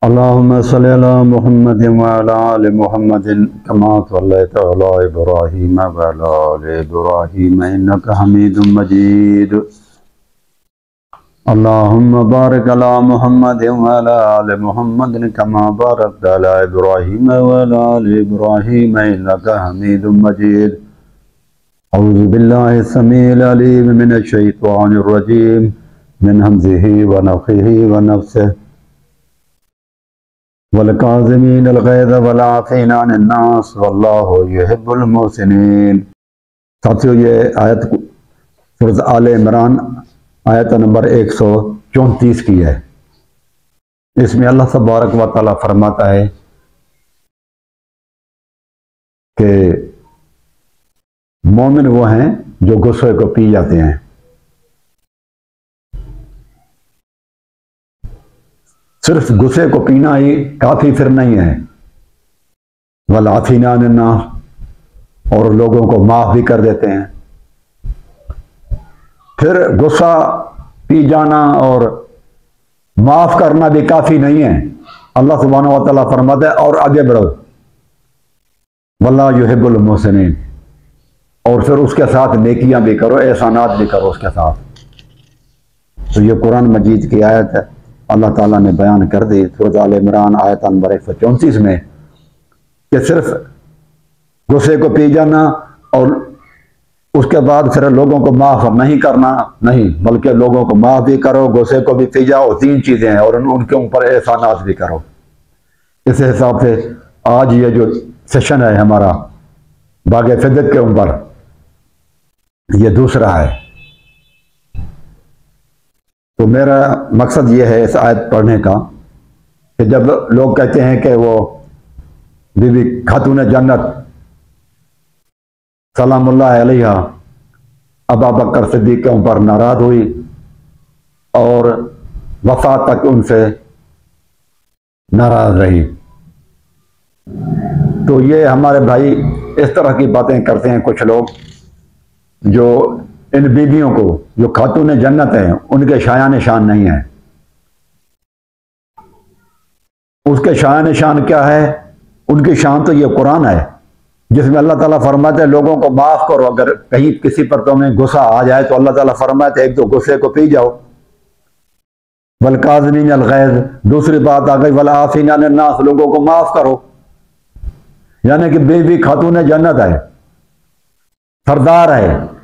अल्लाहुम्मा सल्लि अला मुहम्मद व अला आलि मुहम्मद कमा सल्लैता अला इब्राहीम व अला आलि इब्राहीम इन्नका हमीदुम मजीद। अल्लाहुम्मा बारिक अला मुहम्मद व अला आलि मुहम्मद कमा बारकता अला इब्राहीम व अला आलि इब्राहीम इन्नका हमीदुम मजीद। औज़ु बिल्लाहि समीइल अलीम मिनश शैतानिर रजीम मिन हमज़िही व नफ़्ख़िही व नफ़्सिही वल्काज़िमीनल ग़ैज़ वल आफ़ीना अनिन नास वल्लाहु युहिब्बुल मुहसिनीन। साथियों, ये आयत सूरह आले इमरान आयत नंबर 134 की है। इसमें अल्लाह तबारक व तआला फरमाता है कि मोमिन वो हैं जो गुस्से को पी जाते हैं। सिर्फ गुस्से को पीना ही काफी फिर नहीं है। वल आफ़ीना अनिन नास, और लोगों को माफ भी कर देते हैं। फिर गुस्सा पी जाना और माफ करना भी काफी नहीं है। अल्लाह सुब्हानहु व तआला फरमाता है और आगे बढ़ो, वल्लाहु युहिब्बुल मुहसिनीन, और फिर उसके साथ नेकियां भी करो, एहसानात भी करो उसके साथ। तो ये कुरान मजीद की आयत है, अल्लाह ताला ने बयान कर दी सूरह आल इमरान आयत नंबर 134 में कि सिर्फ गुस्से को पी जाना और उसके बाद फिर लोगों को माफ नहीं करना नहीं, बल्कि लोगों को माफ भी करो, गुस्से को भी पी जाओ। तीन चीजें हैं और उनके ऊपर एहसानात भी करो। इस हिसाब से आज ये जो सेशन है हमारा बागे फिदक के ऊपर, ये दूसरा है। तो मेरा मकसद ये है इस आयत पढ़ने का कि जब लोग कहते हैं कि वो बीबी खातून जन्नत सलामुल्लाह अलैहा अबू बकर सिद्दीक के ऊपर नाराज हुई और वफात तक उनसे नाराज रही, तो ये हमारे भाई इस तरह की बातें करते हैं कुछ लोग, जो इन बीबियों को जो खातून जन्नत हैं उनके शायान शान नहीं है। उसके शायान शान क्या है? उनकी शान तो ये कुरान है जिसमें अल्लाह ताला फरमाते हैं लोगों को माफ करो। अगर कहीं किसी पर तुम्हें गुस्सा आ जाए तो अल्लाह ताला फरमाते एक तो गुस्से को पी जाओ, वल काज़िमीनल ग़ैज़, दूसरी बात आ गई वल आफ़ीना अनिन नास, लोगों को माफ करो। यानी कि बीवी खातून जन्नत है, सरदार है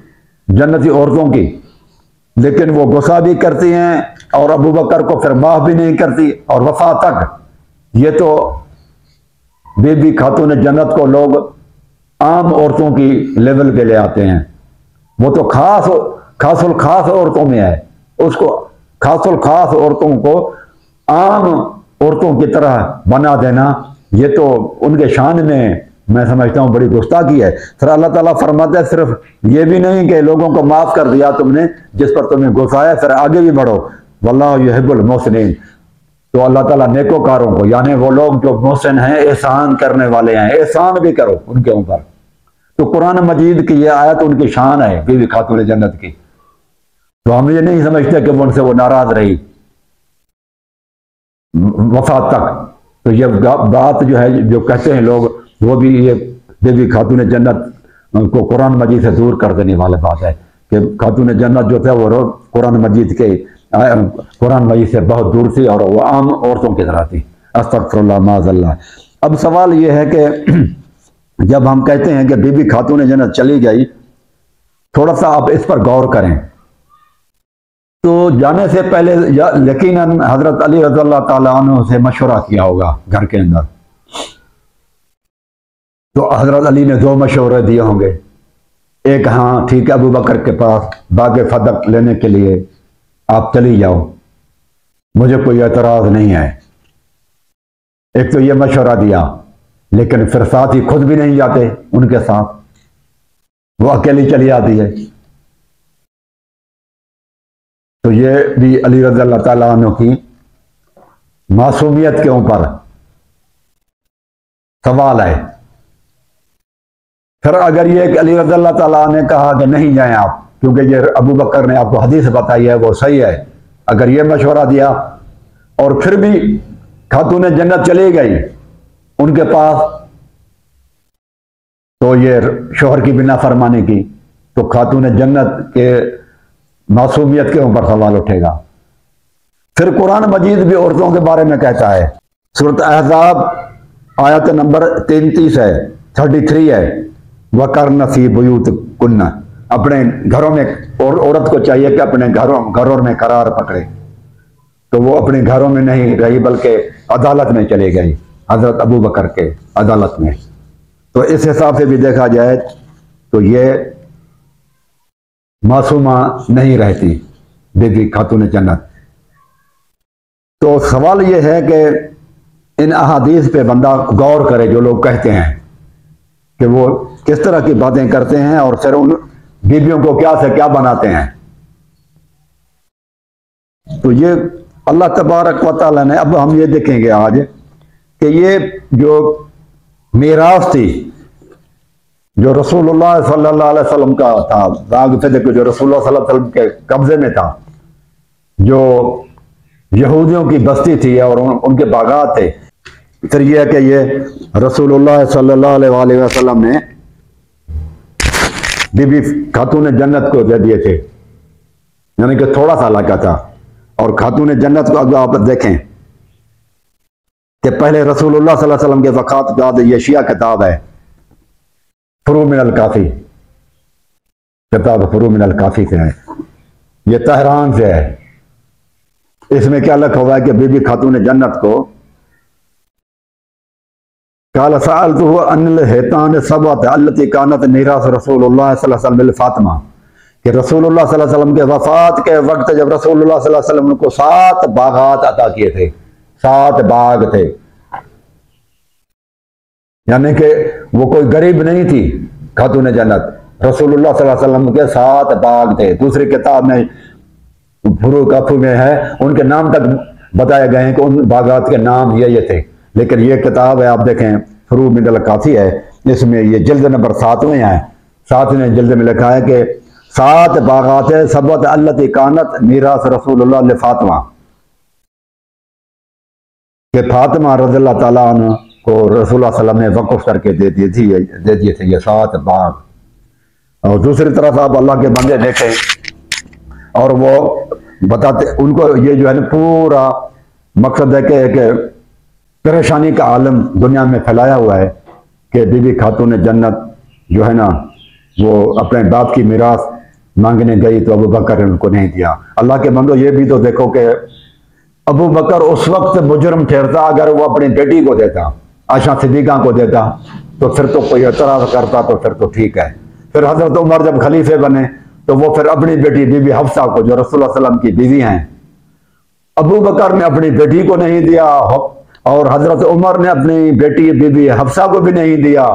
जन्नती औरतों की, लेकिन वो गुस्सा भी करती हैं और अबू बकर को फिर माफ भी नहीं करती और वफा तक। ये तो बीबी खातून जन्नत को लोग आम औरतों की लेवल पे ले आते हैं। वो तो खासुल खास औरतों में है, उसको खासुल खास औरतों को आम औरतों की तरह बना देना, ये तो उनके शान में मैं समझता हूँ बड़ी गुस्ताखी है। फिर अल्लाह ताला फरमाता है सिर्फ ये भी नहीं कि लोगों को माफ कर दिया तुमने जिस पर तुम्हें गुस्सा है, फिर आगे भी बढ़ो, वल्लाहु युहिब्बुल मुहसिनीन। तो अल्लाह ताला नेकोकारों को, यानी वो लोग जो मुहसिन हैं, एहसान करने वाले हैं, एहसान भी करो उनके ऊपर। तो कुरान मजीद की ये आयत उनकी शान है बीवी खातून जन्नत की। तो हम ये नहीं समझते कि उनसे वो नाराज रही वफात तक। तो ये बात जो है जो कहते हैं लोग, वो भी ये बीवी खातून जन्नत को कुरान मजीद से दूर कर देने वाली बात है कि खातून जन्नत जो थे वो कुरान मजीद से बहुत दूर थी और वो आम औरतों की तरह थी। अस्तगफिरुल्लाह माज़ल्लाह। अब सवाल ये है कि जब हम कहते हैं कि बीबी खातून जन्नत चली गई, थोड़ा सा आप इस पर गौर करें। तो जाने से पहले यकीनन हजरत अली रज़ियल्लाहु ताला अन्हु से मशवरा किया होगा घर के अंदर। तो हजरत अली ने 2 मशवरे दिए होंगे। एक, हाँ ठीक है, अबू बकर के पास बागे फदक लेने के लिए आप चली जाओ, मुझे कोई एतराज नहीं है। एक तो ये मशवरा दिया, लेकिन फिर साथ ही खुद भी नहीं जाते उनके साथ, वो अकेली चली आती है। तो ये भी अली रज़ियल्लाहु ताला अन्हु की मासूमियत के ऊपर सवाल है। फिर अगर ये कि अली रज़ियल्लाहु ताला ने कहा कि नहीं जाएं आप, क्योंकि ये अबू बकर ने आपको हदीस बताई है वो सही है, अगर ये मशवरा दिया और फिर भी खातून जन्नत चली गई उनके पास, तो ये शोहर की बिना फरमाने की, तो खातून जन्नत के मासूमियत के ऊपर सवाल उठेगा। फिर कुरान मजीद भी औरतों के बारे में कहता है, सूरत अहज़ाब आयत नंबर 33 है, 33 है, वकरन फी बुयूतिकुन्ना, अपने घरों में औरत को चाहिए कि अपने घरों में करार पकड़े। तो वो अपने घरों में नहीं रही बल्कि अदालत में चले गई, हजरत अबू बकर के अदालत में। तो इस हिसाब से भी देखा जाए तो ये मासूमा नहीं रहती बीबी खातून जन्नत। तो सवाल ये है कि इन अहादीस पे बंदा गौर करे, जो लोग कहते हैं कि वो किस तरह की बातें करते हैं और फिर उन बीबियों को क्या से क्या बनाते हैं। तो ये अल्लाह तबारक व तआला ने, अब हम ये देखेंगे आज कि ये जो मीरास थी जो रसूलुल्लाह सल्लल्लाहु अलैहि वसल्लम का था, बाग सदक़ जो रसूलुल्लाह सल्लल्लाहु अलैहि वसल्लम के कब्जे में था, जो यहूदियों की बस्ती थी और उनके बागात थे। फिर यह है कि ये रसूलुल्लाह सल्लल्लाहु अलैहि वसल्लम ने बीबी खातून जन्नत को दे दिए थे, यानी कि थोड़ा सा इलाका था। और खातून जन्नत को अगर आप देखें कि पहले रसूलुल्लाह सल्लल्लाहु अलैहि वसल्लम के वक़ात बाद ये शिया किताब है फुरू मिनल काफी, किताब फुरू मिनल काफी से है, ये तहरान से है। इसमें क्या लिखा हुआ है कि बीबी खातून जन्नत को काल सअलतुहु अनिल हितान सबअत अल्लती कानत मीरास रसूलुल्लाह सल्लल्लाहु अलैहि वसल्लम फातिमा, कि रसूलुल्लाह सल्लल्लाहु अलैहि वसल्लम के वफात के वक्त जब रसूलुल्लाह सल्लल्लाहु अलैहि वसल्लम को 7 बागात अता किए थे, 7 बाग थे, यानी कि वो कोई गरीब नहीं थी खातून जन्नत। रसूलुल्लाह सल्लल्लाहु अलैहि वसल्लम के 7 बाग थे। दूसरी किताब में फुरू काफी में है, उनके नाम तक बताए गए हैं कि उन बागात के नाम ये थे। लेकिन ये किताब है, आप देखें फुरू मिनल काफी है, इसमें ये जिल्द नंबर 7 में है। 7वें जिल्द में लिखा है कि 7 बागात सबत अल्लती कानत मीरास रसूलुल्लाह ले फातिमा, कि फातिमा रज़ियल्लाहु ताला अन्हा को रसूलुल्लाह सल्लल्लाहु अलैहि वसल्लम ने वक़्फ़ करके दे दिए थे ये 7 बाग। और दूसरी तरफ आप अल्लाह के बंदे देखें और वो बताते, उनको ये जो है ना पूरा मकसद है कि परेशानी का आलम दुनिया में फैलाया हुआ है कि बीबी खातून जन्नत जो है ना वो अपने बाप की मीरास मांगने गई तो अबू बकर ने उनको नहीं दिया। अल्लाह के बंदो ये भी तो देखो कि अबू बकर उस वक्त मुजरम ठहरता, अगर वो अपनी बेटी को देता, आयशा सिद्दीक़ा को देता, तो फिर तो कोई एतराज़ करता तो फिर तो ठीक है। फिर हजरत उमर जब खलीफे बने तो वो फिर अपनी बेटी बीबी हफ्सा को, जो रसूलुल्लाह सल्लल्लाहु अलैहि वसल्लम की बीवी हैं, अबू बकर ने अपनी बेटी को नहीं दिया और हजरत उमर ने अपनी बेटी बीबी हफ्सा को भी नहीं दिया।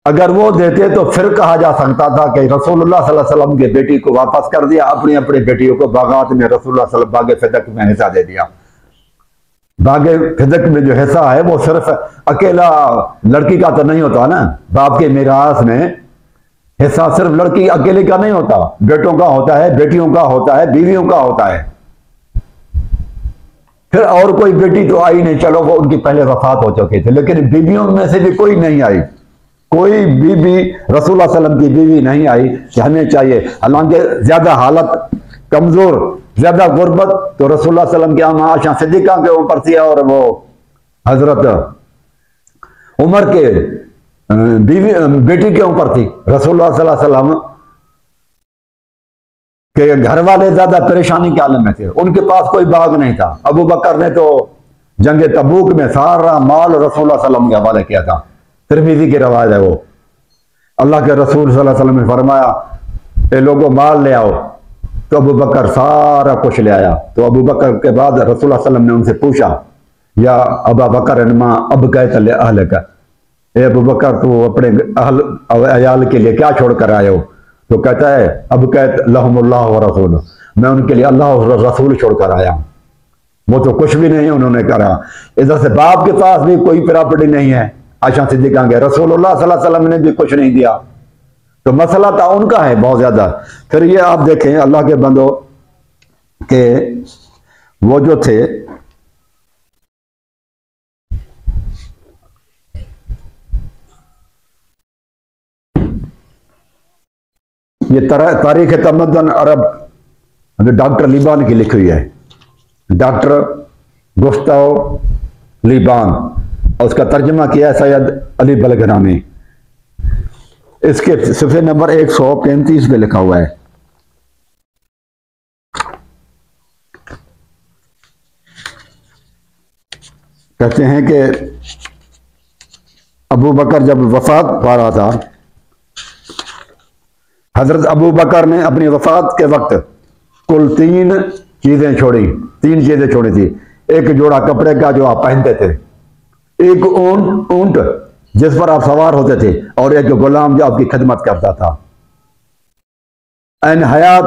अगर वो देते तो फिर कहा जा सकता था कि रसूलुल्लाह सल्लल्लाहु अलैहि वसल्लम की बेटी को वापस कर दिया, अपनी अपनी बेटियों को बागात में रसूलुल्लाह सल्लल्लाहु अलैहि वसल्लम बागे फिदक में हिस्सा दे दिया। बागे फिदक में जो हिस्सा है वो सिर्फ अकेला लड़की का तो नहीं होता ना, बाप के मीरास में हिस्सा सिर्फ लड़की अकेले का नहीं होता, बेटों का होता है, बेटियों का होता है, बीवियों का होता है। फिर और कोई बेटी तो आई नहीं, चलो वो उनकी पहले वफात हो चुके थे, लेकिन बीवियों में से भी कोई नहीं आई, कोई बीबी रसूलुल्लाह सल्लल्लाहु अलैहि वसल्लम की बीवी नहीं आई कि हमें चाहिए। हालांकि ज्यादा हालत कमजोर, ज्यादा गुर्बत तो रसूलुल्लाह सल्लल्लाहु अलैहि वसल्लम की अम्मा आयशा सिद्दीक़ा के ऊपर थी और वो हजरत उमर के बीवी बेटी के ऊपर थी। रसूलुल्लाह सल्लल्लाहु अलैहि वसल्लम के घर वाले ज्यादा परेशानी के आलम में थे, उनके पास कोई बाग नहीं था। अबू बकर ने तो जंग तबूक में सारा माल रसूलुल्लाह सल्लल्लाहु अलैहि वसल्लम के हवाले किया था, तिरमिज़ी की रवायत है वो। अल्लाह के रसूल सल्लल्लाहु अलैहि वसल्लम ने फरमाया ए लोगों माल ले आओ, तो अबू बकर सारा कुछ ले आया। तो अबू बकर के बाद रसूलुल्लाह सल्लल्लाहु अलैहि वसल्लम ने उनसे पूछा, या अबा बकर इन्मा अब कह तले अहल का, ए अबू बकर तू अपने अहल अयाल के लिए क्या छोड़ कर आए हो? तो कहता है अब कह लहुमुल्लाह व रसूल, मैं उनके लिए अल्लाह और रसूल छोड़कर आया हूं। वो तो कुछ भी नहीं उन्होंने करा। इधर से बाप के पास भी कोई प्रॉपर्टी नहीं है, आयशा सिद्दीक़ा के, रसूलुल्लाह सल्लल्लाहु अलैहि वसल्लम ने भी कुछ नहीं दिया। तो मसला था उनका है बहुत ज्यादा। फिर ये आप देखें अल्लाह के बंदो के वो जो थे ये तारीख तमद्दुन अरब डॉक्टर लीबान की लिखी हुई है, डॉक्टर गुस्ताव लीबान, और उसका तर्जमा किया है सैयद अली बलगरामी। इसके सफ़े नंबर 135 पे लिखा हुआ है, कहते हैं कि अबू बकर जब वफात पा रहा था, हजरत अबू बकर ने अपनी वफात के वक्त कुल 3 चीजें छोड़ी, 3 चीजें छोड़ी थी। एक जोड़ा कपड़े का जो आप पहनते थे, एक ऊंट जिस पर आप सवार होते थे, और एक गुलाम जो आपकी खिदमत करता था। ऐन हयात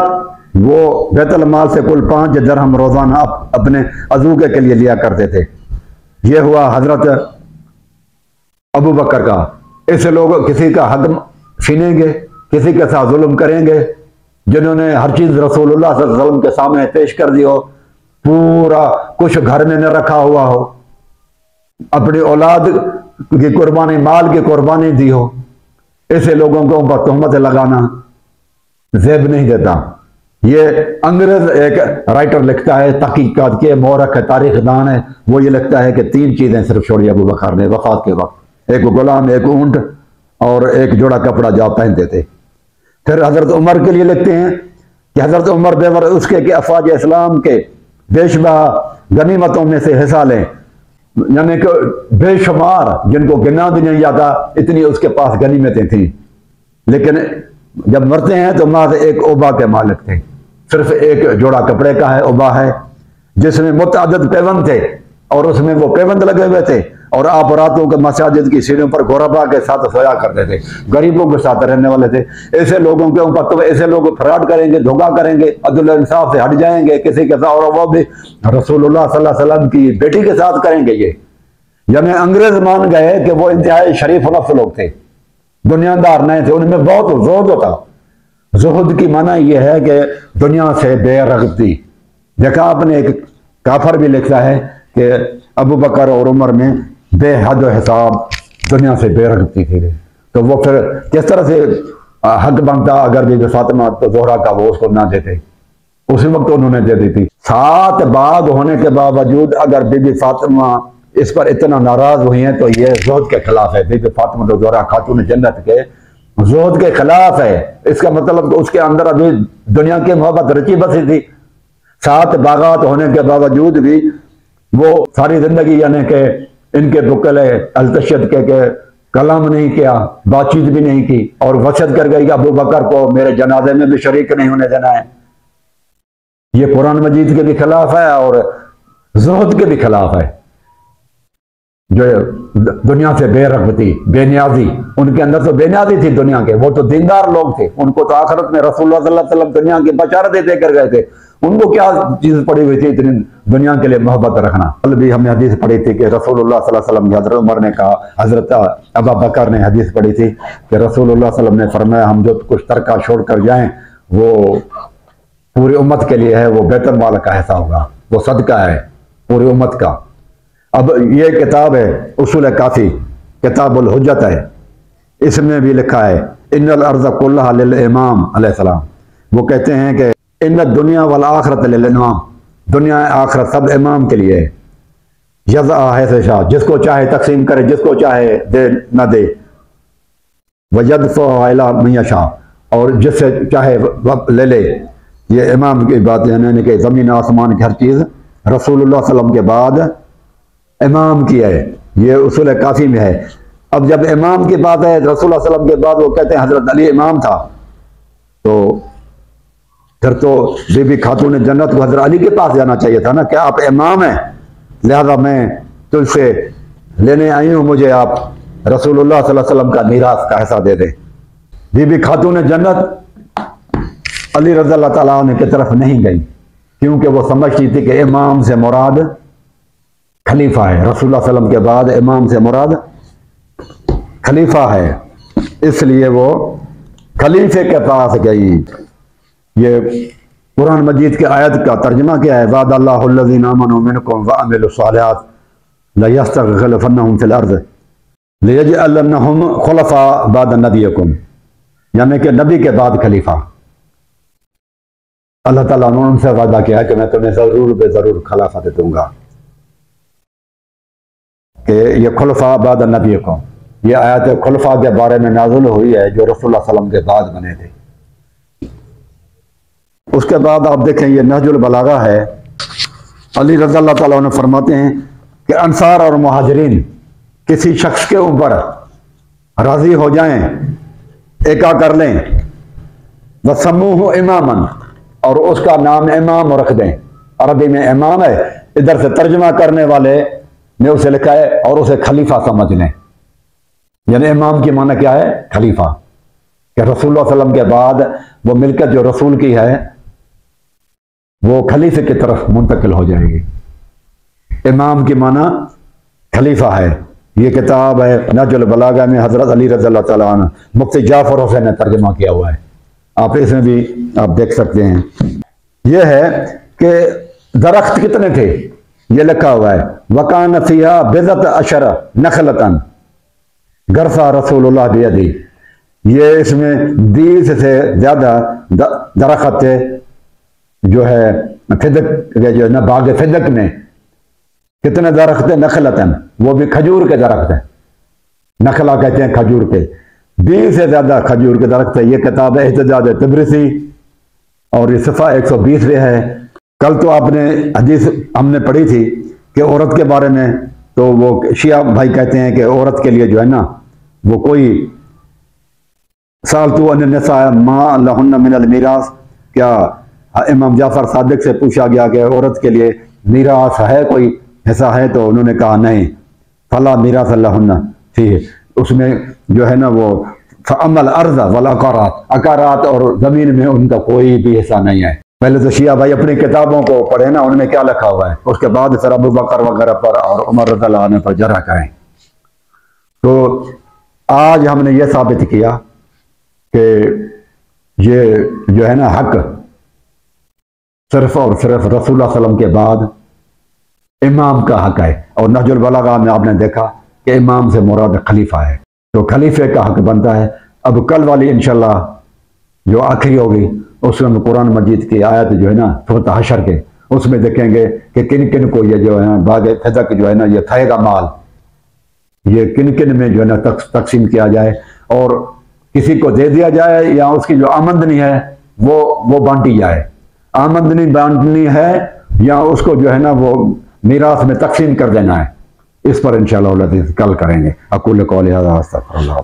वो बैतुल माल से कुल 5 दिरहम रोजाना अपने अजूके के लिए लिया करते थे। ये हुआ हजरत अबू बकर का। ऐसे लोग किसी का हक छीनेंगे, किसी के साथ जुल्म करेंगे, जिन्होंने हर चीज रसूलुल्लाह सल्लल्लाहु अलैहि वसल्लम के सामने पेश कर दी हो, पूरा कुछ घर में न रखा हुआ हो, अपनी औलाद की कुर्बानी, माल की कुर्बानी दी हो, ऐसे लोगों को ऊपर तहमत लगाना ज़ेब नहीं देता। ये अंग्रेज एक राइटर लिखता है, तहकीकात के मौरख है, तारीखदान है, वो ये लिखता है कि 3 चीजें सिर्फ छोड़ी अबू बकर ने वफात के वक्त, एक गुलाम, एक ऊंट और एक जोड़ा कपड़ा जो आप पहनते थे। फिर हजरत उमर के लिए लिखते हैं कि हजरत उमर बेवर उसके कि अफवाज इस्लाम के बेशबा गनीमतों में से हिस्सा लें, यानी कि बेशुमार, जिनको गिना भी नहीं जाता, इतनी उसके पास गनीमतें थी। लेकिन जब मरते हैं तो माँ से एक ओबा के मालिक थे, सिर्फ एक जोड़ा कपड़े का है, ओबा है, जिसमें मुतअद्दिद पेवंद थे, और उसमें वो पेवंद लगे हुए थे, और आप रातों के मसाजिद की सीढ़ियों पर गुरबा के साथ सोया करते थे, गरीबों के साथ रहने वाले थे। ऐसे लोगों के ऊपर तो ऐसे लोग फ्रॉड करेंगे, धोखा करेंगे, अदल इंसाफ से हट जाएंगे किसी के साथ, और वो भी रसूलुल्लाह सल्लल्लाहु अलैहि वसल्लम की बेटी के साथ करेंगे। ये यानी अंग्रेज मान गए कि वो इंतहाई शरीफ नफ्स लोग थे, दुनियादार नहीं थे, उनमें बहुत ज़ुहद था। ज़ुहद की माना यह है कि दुनिया से बेरग़बती। देखा आपने, एक काफर भी लिखता है कि अबू बकर और उमर में बेहद हिसाब दुनिया से बेरग़बती थी। तो वो फिर किस तरह से हक बनता अगर बीबी फातिमा तो ज़ोहरा का वो उसको ना देते, उसी वक्त उन्होंने दे दी थी। 7 बाग होने के बावजूद अगर बीबी फातिमा इस पर इतना नाराज हुई है तो ये ज़ुहद के खिलाफ है। बीबी फातिमा तो ज़ोहरा खातून जन्नत के ज़ुहद के खिलाफ है। इसका मतलब तो उसके अंदर अभी दुनिया की मोहब्बत रची बसी थी। 7 बागात होने के बावजूद भी वो सारी जिंदगी यानी कि इनके बुकले अलतशद के कलाम नहीं किया, बातचीत भी नहीं की, और वसीयत कर गई कि अबू बकर को मेरे जनाजे में भी शरीक नहीं होने देना है। ये कुरान मजीद के भी खिलाफ है और ज़ुहद के भी खिलाफ है। जो दुनिया से बेरग़बती, बेनियाजी, उनके अंदर तो बेनियाजी थी दुनिया के, वो तो दीनदार लोग थे, उनको तो आखिरत में रसूलुल्लाह सल्लल्लाहु अलैहि वसल्लम दुनिया की बशारतें देकर गए थे। उनको क्या चीज पड़ी हुई थी इतनी दुनिया के लिए मोहब्बत रखना। कल भी हमने हदीस पढ़ी थी कि रसूलुल्लाह सल्लल्लाहु अलैहि वसल्लम, हजरत उमर ने कहा, हजरत अबू बकर ने हदीस पढ़ी थी कि रसूलुल्लाह सल्लल्लाहु अलैहि वसल्लम ने फरमाया, हम जो कुछ तरका छोड़ कर जाएं वो पूरी उम्मत के लिए है, वो बैतुल माल का हिस्सा होगा, वो सदका है पूरी उम्मत का। अब ये किताब है उसूल काफी, किताबुल हुज्जत है, इसमें भी लिखा है इन्नल अर्ज़ कुल्लहा लिल इमाम अलैहिस्सलाम। वो कहते हैं कि इन्न दुनिया वल आखिरत लिल इमाम, दुनिया आखिरत सब इमाम के लिए है। यज़ा है से शाह, जिसको चाहे तकसीम करे, जिसको चाहे दे न दे। वयदफ़ु इला मन यशा, और जिससे चाहे ले ले। ये इमाम की बात है, यानी कि ज़मीन आसमान की हर चीज़ रसूलुल्लाह सल्लल्लाहु अलैहि वसल्लम के बाद इमाम की है। ये उसूल काफी में है। अब जब इमाम की बात है रसूलुल्लाह सल्लल्लाहु अलैहि वसल्लम के बाद, वो कहते हैं हजरत अली इमाम था, तो फिर तो बीबी खातून जन्नत को हजरत अली के पास जाना चाहिए था ना, क्या आप इमाम हैं, लिहाजा मैं तुझसे लेने आई हूं, मुझे आप रसूलुल्लाह सल्लल्लाहु अलैहि वसल्लम का मीरास का हिस्सा दे दे। बीबी खातून जन्नत अली रज़ी अल्लाह तआला अन्हु की तरफ नहीं गई, क्योंकि वो समझती थी कि इमाम से मुराद खलीफा है, रसूलुल्लाह सल्लल्लाहु अलैहि वसल्लम के बाद इमाम से मुराद खलीफा है, इसलिए वो खलीफे के पास गई। ये कुरान मजीद की आयत का तर्जुमा क्या है, वादल्लाहु अल्लज़ीना आमनू मिनकुम व अमिलुस सालिहात लयस्तखलिफन्नहुम फिल अर्ज़ लियजअलन्नहुम खुलफा बाद नबियकुम, यानी कि नबी के बाद खलीफा। अल्लाह ताला ने उनसे वादा किया कि मैं तुम्हें जरूर बेजरूर खिलाफत दूंगा। कि ये खुलफा बाद नबी को, ये आयत खुलफा के बारे में नाज़िल हुई है जो रसूलुल्लाह सल्लल्लाहु अलैहि वसल्लम के बाद बने थे। उसके बाद आप देखें ये नहजुल बलागा है, अली रज़ी अल्लाह ताला अन्हु फरमाते हैं कि अंसार और मुहाजिरीन किसी शख्स के ऊपर राजी हो जाएं, एका कर लें, वसम्मूहु इमामन, और उसका नाम इमाम रख दें। अरबी में इमाम है, इधर से तर्जुमा करने वाले ने उसे लिखा है और उसे खलीफा समझ लें। यानी इमाम की माना क्या है? खलीफा। कि रसूलुल्लाह सल्लल्लाहु अलैहि वसल्लम के बाद वो मिल्कत जो रसूल की है वो खलीफे की तरफ मुंतकिल हो जाएगी। इमाम की माना खलीफा है। ये किताब है नहजुल बलागा में हजरत अली रज़ियल्लाहु ताला अन्हु मुफ्ती जाफर हुसैन ने तर्जुमा किया हुआ है, आप इसमें भी आप देख सकते हैं। यह है कि दरख्त कितने थे, ये लिखा हुआ है वकान फिहा बिज़त अशर नखलतन गरसा रसूलुल्लाह बियदी। ये इसमें 20 से ज्यादा दरख्त थे जो है फिदक, जो है ना बाग फिदक में कितने दरख्त है? नखलतन, वो भी खजूर के दरख्त है, नखला कहते हैं खजूर के। 20 से ज्यादा खजूर के दरख्त है। ये किताब है एहतजाज तिब्रिसी और ये सफ़ा 120 है। कल तो आपने हदीस हमने पढ़ी थी कि औरत के बारे में, तो वो शिया भाई कहते हैं कि औरत के लिए जो है ना वो कोई सालतू अन्निसा मा लहुन्ना मिनल मीरास, क्या इमाम जाफर सादिक से पूछा गया कि औरत के लिए मीरास है, कोई हिस्सा है? तो उन्होंने कहा नहीं, फला मीरास लहुन्ना फीह, उसमें जो है ना वो अमल अर्ज वल अकारात, अकारात और जमीन में उनका कोई भी हिस्सा नहीं है। पहले तो शिया भाई अपनी किताबों को पढ़े ना, उनमें क्या लिखा हुआ है, उसके बाद फिर अबू बकर वगैरह पर और उमर रज़ियल्लाहु अन्हु पर जरा करें। तो आज हमने ये साबित किया कि ये जो है ना हक सिर्फ और सिर्फ रसूलुल्लाह सल्लल्लाहु अलैहि वसल्लम के बाद इमाम का हक है। और नहजुल बलागा में आपने देखा कि इमाम से मुराद खलीफा है, तो खलीफे का हक बनता है। अब कल वाली इंशाल्लाह जो आखिरी होगी उसमें कुरान मजीद की आयत जो है ना सूरत हशर के, उसमें देखेंगे कि किन किन को ये जो है ना बाग फिदक जो है ना ये थेगा माल, ये किन किन में जो है ना तकसीम किया जाए और किसी को दे दिया जाए या उसकी जो आमदनी है वो बांटी जाए। आमदनी बांटनी है या उसको जो है ना वो मीरास में तकसीम कर देना है। इस पर इंशाअल्लाह कल करेंगे। अक़ूलु क़ौली हाज़ा अस्तग़फ़िरुल्लाह।